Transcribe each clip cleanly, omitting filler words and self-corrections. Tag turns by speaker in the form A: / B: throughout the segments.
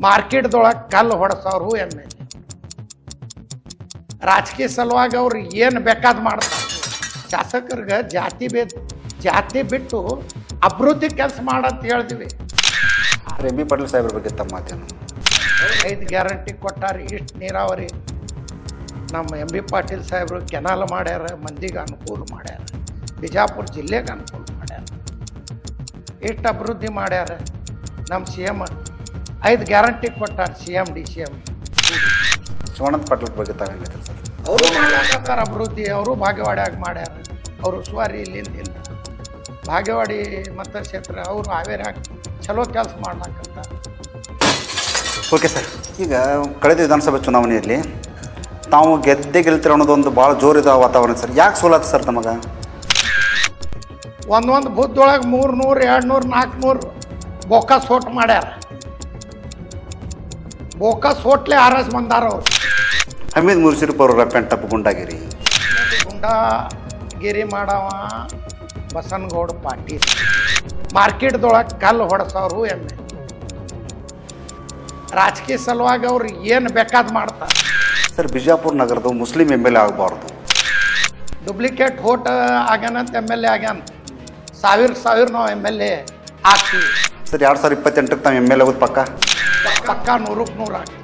A: ಮಾರ್ಕೆಟ್ದೊಳಗೆ ಕಲ್ಲು ಹೊಡೆಸೋರು M L A. ರಾಜಕೀಯ ಸಲುವಾಗಿ ಅವ್ರು ಏನು ಬೇಕಾದ್ ಮಾಡ್ತಾರೆ. ಶಾಸಕರಿಗೆ ಜಾತಿ ಬಿಟ್ಟು ಅಭಿವೃದ್ಧಿ ಕೆಲಸ ಮಾಡಂತ ಹೇಳ್ತೀವಿ.
B: ಎಂ ಬಿ ಪಾಟೀಲ್ ಸಾಹೇಬ್ರ ಬಗ್ಗೆ ತಮ್ಮ ಮಾತೇನು?
A: 5 ಗ್ಯಾರಂಟಿ ಕೊಟ್ಟಾರೆ. ಇಷ್ಟು ನೀರಾವರಿ ನಮ್ಮ ಎಂ ಬಿ ಪಾಟೀಲ್ ಸಾಹೇಬರು ಕೆನಾಲ್ ಮಾಡ್ಯಾರ, ಮಂದಿಗೆ ಅನುಕೂಲ ಮಾಡ್ಯಾರ, ಬಿಜಾಪುರ ಜಿಲ್ಲೆಗೆ ಅನುಕೂಲ ಮಾಡ್ಯಾರ, ಇಷ್ಟು ಅಭಿವೃದ್ಧಿ ಮಾಡ್ಯಾರ. ನಮ್ಮ ಸಿ ಎಮ್ 5 ಗ್ಯಾರಂಟಿ ಕೊಟ್ಟಾರೆ. CM DCM
B: ಶಿವಾನಂದ ಪಾಟೀಲ್ ಬಗ್ಗೆ ತಾವೇನು ಹೇಳ್ತೀರಿ ಸರ್?
A: ಅವರು ಮಾಡ್ಲಾಕತ್ತಾರ ಅಭಿವೃದ್ಧಿ. ಅವರು ಭಾಗವಾಡ್ಯಾಗ ಮಾಡ್ಯಾರ. ಅವರು ಸುವಾರಿ ಇಲ್ಲಿಂದಿಲ್ಲ, ಭಾಗವಾಡಿ ಮತಕ್ಷೇತ್ರ ಅವರು ಹಾವೇರಿಯಾಗ ಚಲೋ ಕೆಲಸ ಮಾಡ್ಲಾಕತ್ತಾರ.
B: ಓಕೆ ಸರ್, ಈಗ ಕಳೆದ ವಿಧಾನಸಭೆ ಚುನಾವಣೆಯಲ್ಲಿ ತಾವು ಗೆಲ್ತೀರ ಅನ್ನೋದೊಂದು ಭಾಳ ಜೋರಿದ ವಾತಾವರಣ ಸರ್. ಯಾಕೆ ಸೋಲಾತ ಸರ್ ತಮಗೆ?
A: ಒಂದೊಂದು ಬುದ್ಧೊಳಗೆ 300, 200, 400 ಬೋಕಸ್ ಸೋಟ್ ಮಾಡ್ಯಾರ. ಬೋಕಸ್ ಸೋಟ್ಲೆ ಆರಸ್ ಬಂದಾರ ಅವ್ರು.
B: ಹಮೀದ್ ಮುರ್ಸಿರ್ಪ್ ಅವರ ಪೆಂಟಪ್
A: ಗುಂಡಾಗಿರಿ ಮಾಡವ ಬಸನಗೌಡ ಪಾಟೀಲ್. ಮಾರ್ಕೆಟ್ದೊಳಗೆ ಕಲ್ಲು ಹೊಡೆಸೋರು ಎಮ್ ಎಲ್ ಎ. ರಾಜಕೀಯ ಸಲುವಾಗಿ ಅವ್ರು ಏನು ಬೇಕಾದ್ ಮಾಡ್ತಾರೆ.
B: ಸರ್, ಬಿಜಾಪುರ ನಗರದ ಮುಸ್ಲಿಂ ಎಮ್ ಎಲ್ ಎ ಆಗಬಾರ್ದು.
A: ಡೂಪ್ಲಿಕೇಟ್ ವೋಟ್ ಆಗ್ಯಾನಂತ MLA ಆಗ್ಯಾನ. ಸಾವಿರ ನಾವು MLA ಆಗ್ತೀವಿ
B: ಸರ್. 2028ಕ್ಕೆ ತಾವು MLA ಆಗೋದು ಪಕ್ಕ
A: 100ಕ್ಕೆ 100 ಆಗ್ತೀವಿ.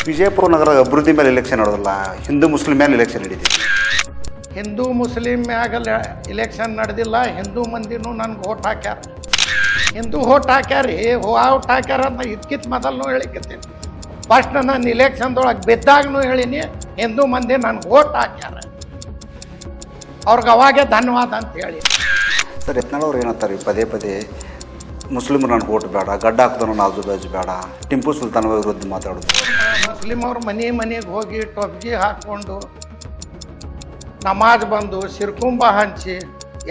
B: ವಿಜಯಪುರ ನಗರ ಅಭಿವೃದ್ಧಿ ಮೇಲೆ ಎಲೆಕ್ಷನ್ ನಡೆದಿಲ್ಲ, ಹಿಂದೂ ಮುಸ್ಲಿಂ ಮೇಲೆ ಎಲೆಕ್ಷನ್ ನಡೀತಿದೆ.
A: ಹಿಂದೂ ಮುಸ್ಲಿಂ ಮ್ಯಾಗ ಇಲೆಕ್ಷನ್ ನಡೆದಿಲ್ಲ. ಹಿಂದೂ ಮಂದಿನೂ ನನ್ಗೆ ವೋಟ್ ಹಾಕ್ಯಾರ. ಹಿಂದೂ ವೋಟ್ ಹಾಕ್ಯಾರಿ, ಔಟ್ ಹಾಕ್ಯಾರ ಅಂತ ಇದಕ್ಕಿಂತ ಮೊದಲು ಹೇಳಿಕತ್ತೀನಿ. ಫಸ್ಟ್ ನಾನು ಇಲೆಕ್ಷನ್ದೊಳಗೆ ಬಿದ್ದಾಗೂ ಹೇಳಿನಿ, ಹಿಂದೂ ಮಂದಿ ನನ್ಗೆ ವೋಟ್ ಹಾಕ್ಯಾರ, ಅವ್ರಿಗೆ ಅವಾಗೆ ಧನ್ಯವಾದ ಅಂತ ಹೇಳಿ.
B: ಸರ್, ಯತ್ನಾಳ್ ಅವ್ರು ಏನಂತಾರೆ ಪದೇ ಪದೇ ಮುಸ್ಲಿಮರು ನನಗೆ ವೋಟ್ ಬೇಡ, ಗಡ್ಡ ಹಾಕಿದ್ರು ನಾಜು ಬಾಜು ಬೇಡ, ಟಿಂಪು ಸುಲ್ತಾನ್ ವಿರುದ್ಧ ಮಾತಾಡೋದು.
A: ಮುಸ್ಲಿಮ್ ಅವ್ರು ಮನೆಗೆ ಹೋಗಿ ಟೊಬ್ಜಿ ಹಾಕ್ಕೊಂಡು ನಮಾಜ್ ಬಂದು ಸಿರ್ಕುಂಬ ಹಂಚಿ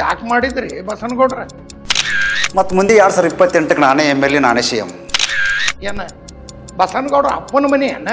A: ಯಾಕೆ ಮಾಡಿದ್ರಿ ಬಸನಗೌಡ್ರ?
B: ಮತ್ತು ಮುಂದೆ 2028ಕ್ಕೆ ನಾನೇ MLA, ನಾನೇ CM.
A: ಏನ ಬಸನಗೌಡ್ರ ಅಪ್ಪನ ಮನೆ ಏನ?